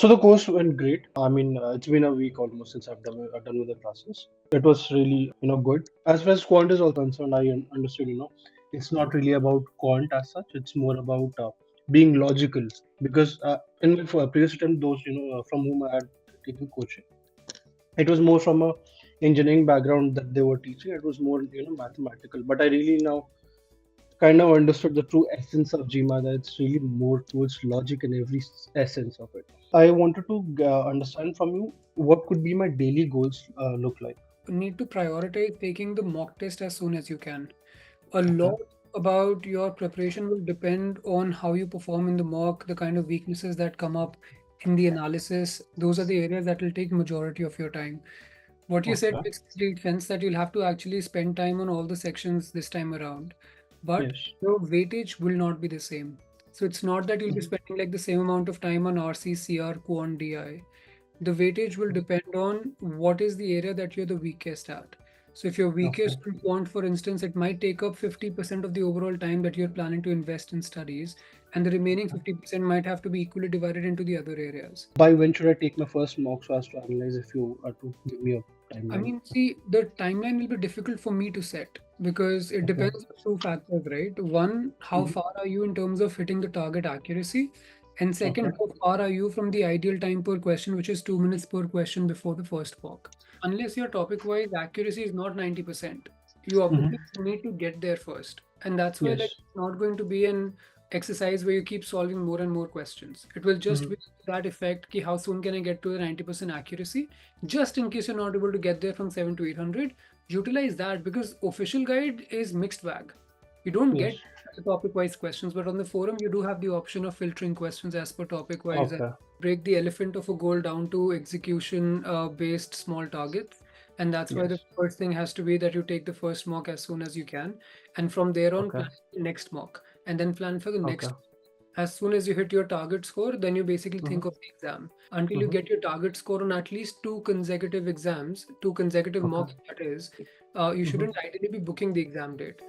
So the course went great. I mean, it's been a week almost since I've done with the classes. It was really, good. As far as quant is all concerned, I understood, it's not really about quant as such. It's more about being logical. Because in my previous attempt, those, from whom I had taken coaching, it was more from a engineering background that they were teaching. It was more, mathematical. But I really now kind of understood the true essence of GMAT, that it's really more towards logic in every essence of it. I wanted to understand from you what could be my daily goals look like. Need to prioritize taking the mock test as soon as you can. A Okay. lot about your preparation will depend on how you perform in the mock, the kind of weaknesses that come up in the analysis. Those are the areas that will take majority of your time. What you said Okay. makes complete sense that you'll have to actually spend time on all the sections this time around, but Yes. the weightage will not be the same. So it's not that you'll be Mhm. spending like the same amount of time on RC, CR, Quant, DI. The weightage will depend on what is the area that you're the weakest at. So if you're Okay. weakest in quant, for instance, it might take up 50% of the overall time that you're planning to invest in studies, and the remaining 50% might have to be equally divided into the other areas. By when should I take my first mock so as to analyze if you are to give me a I timeline? mean, see, the timeline will be difficult for me to set because it Okay. depends on two factors, right? One, how Mhm. far are you in terms of hitting the target accuracy? And Okay. second, how far are you from the ideal time per question, which is 2 minutes per question before the first walk? Unless your topic wise accuracy is not 90%, you Mhm. obviously need to get there first. And that's why, like, Yes. it's not going to be an exercise where you keep solving more and more questions. It will just Mhm. be that effect, ki how soon can I get to the 90% accuracy? Just in case you're not able to get there from 7 to 800, utilize that because official guide is mixed bag. You don't Yes. get the topic wise questions, but on the forum you do have the option of filtering questions as per topic wise and Okay. break the elephant of a goal down to execution based small targets. And that's why the Yes. first thing has to be that you take the first mock as soon as you can, and from there on Okay. plan the next mock and then plan for the Okay. next. As soon as you hit your target score, then you basically Mhm. think of the exam. Until you Mhm. get your target score on at least two consecutive exams, two consecutive Okay. mocks, that is, you Mhm. shouldn't ideally be booking the exam date.